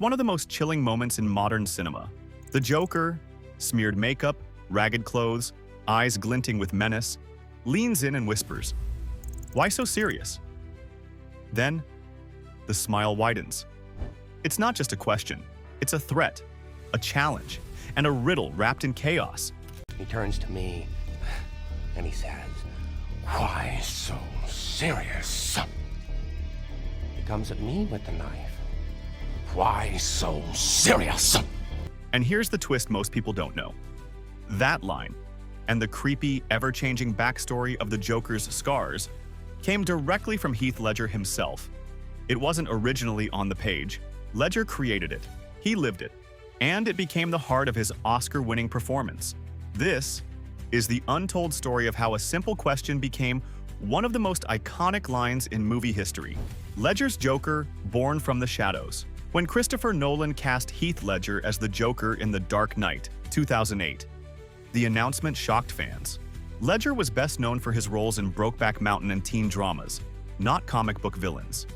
one of the most chilling moments in modern cinema. The Joker, smeared makeup, ragged clothes, eyes glinting with menace, leans in and whispers, "Why so serious?" Then, the smile widens. It's not just a question, it's a threat, a challenge, and a riddle wrapped in chaos. He turns to me and he says, "Why so serious?" He comes at me with the knife. "Why so serious?" And here's the twist most people don't know. That line, and the creepy, ever-changing backstory of the Joker's scars, came directly from Heath Ledger himself. It wasn't originally on the page. Ledger created it, he lived it, and it became the heart of his Oscar-winning performance. This is the untold story of how a simple question became one of the most iconic lines in movie history. Ledger's Joker, born from the shadows. When Christopher Nolan cast Heath Ledger as the Joker in The Dark Knight, 2008, the announcement shocked fans. Ledger was best known for his roles in Brokeback Mountain and teen dramas, not comic book villains.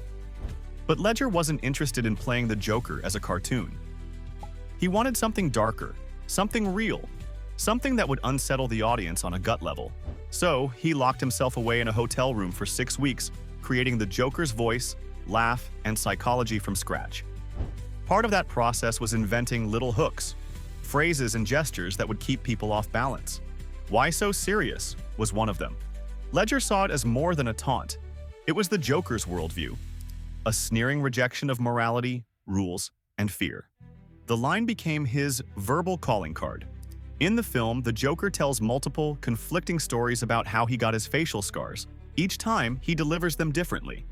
But Ledger wasn't interested in playing the Joker as a cartoon. He wanted something darker, something real, something that would unsettle the audience on a gut level. So, he locked himself away in a hotel room for 6 weeks, creating the Joker's voice, laugh, and psychology from scratch. Part of that process was inventing little hooks, phrases and gestures that would keep people off balance. "Why so serious?" was one of them. Ledger saw it as more than a taunt. It was the Joker's worldview, a sneering rejection of morality, rules, and fear. The line became his verbal calling card. In the film, the Joker tells multiple, conflicting stories about how he got his facial scars. Each time, he delivers them differently.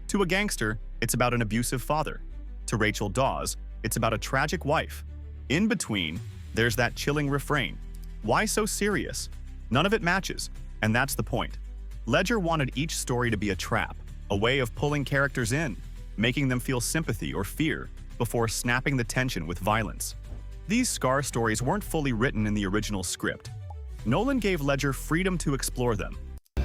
To a gangster, it's about an abusive father. To Rachel Dawes, it's about a tragic wife. In between, there's that chilling refrain, "Why so serious?" None of it matches, and that's the point. Ledger wanted each story to be a trap, a way of pulling characters in, making them feel sympathy or fear, before snapping the tension with violence. These scar stories weren't fully written in the original script. Nolan gave Ledger freedom to explore them.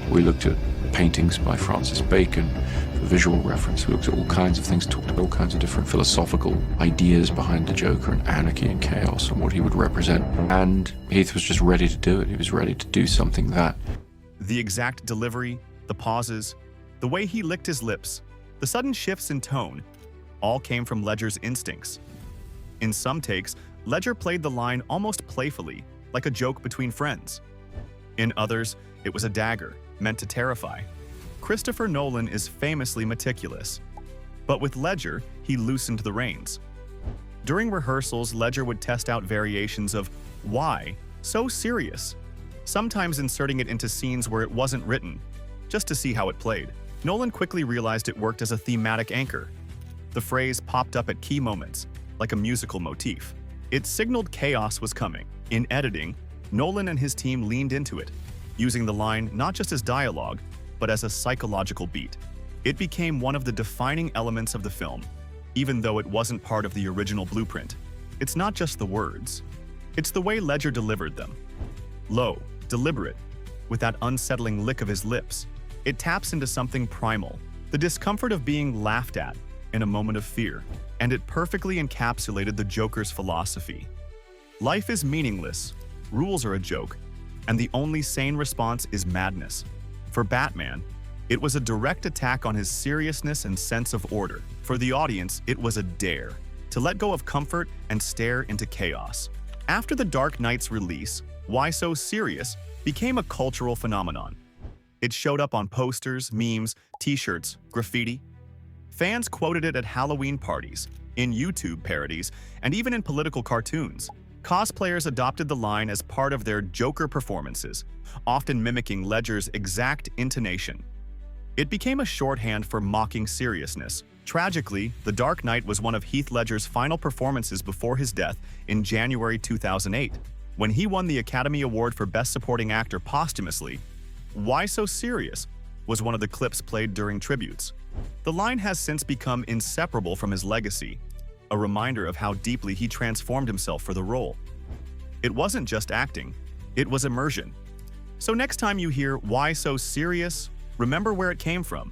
We looked at paintings by Francis Bacon for visual reference. We looked at all kinds of things, talked about all kinds of different philosophical ideas behind the Joker and anarchy and chaos and what he would represent. And Heath was just ready to do it. He was ready to do something that. The exact delivery, the pauses, the way he licked his lips, the sudden shifts in tone, all came from Ledger's instincts. In some takes, Ledger played the line almost playfully, like a joke between friends. In others, it was a dagger, meant to terrify. Christopher Nolan is famously meticulous. But with Ledger, he loosened the reins. During rehearsals, Ledger would test out variations of "Why so serious?", sometimes inserting it into scenes where it wasn't written, just to see how it played. Nolan quickly realized it worked as a thematic anchor. The phrase popped up at key moments, like a musical motif. It signaled chaos was coming. In editing, Nolan and his team leaned into it, using the line not just as dialogue, but as a psychological beat. It became one of the defining elements of the film, even though it wasn't part of the original blueprint. It's not just the words. It's the way Ledger delivered them. Low, deliberate, with that unsettling lick of his lips. It taps into something primal, the discomfort of being laughed at in a moment of fear, and it perfectly encapsulated the Joker's philosophy. Life is meaningless, rules are a joke, and the only sane response is madness. For Batman, it was a direct attack on his seriousness and sense of order. For the audience, it was a dare to let go of comfort and stare into chaos. After The Dark Knight's release, "Why So Serious?" became a cultural phenomenon. It showed up on posters, memes, t-shirts, graffiti. Fans quoted it at Halloween parties, in YouTube parodies, and even in political cartoons. Cosplayers adopted the line as part of their Joker performances, often mimicking Ledger's exact intonation. It became a shorthand for mocking seriousness. Tragically, The Dark Knight was one of Heath Ledger's final performances before his death in January 2008. When he won the Academy Award for Best Supporting Actor posthumously, "Why So Serious?" was one of the clips played during tributes. The line has since become inseparable from his legacy, a reminder of how deeply he transformed himself for the role. It wasn't just acting, it was immersion. So next time you hear "Why So Serious?", remember where it came from.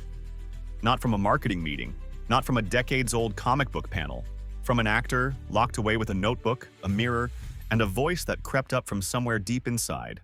Not from a marketing meeting, not from a decades-old comic book panel, From an actor locked away with a notebook, a mirror, and a voice that crept up from somewhere deep inside.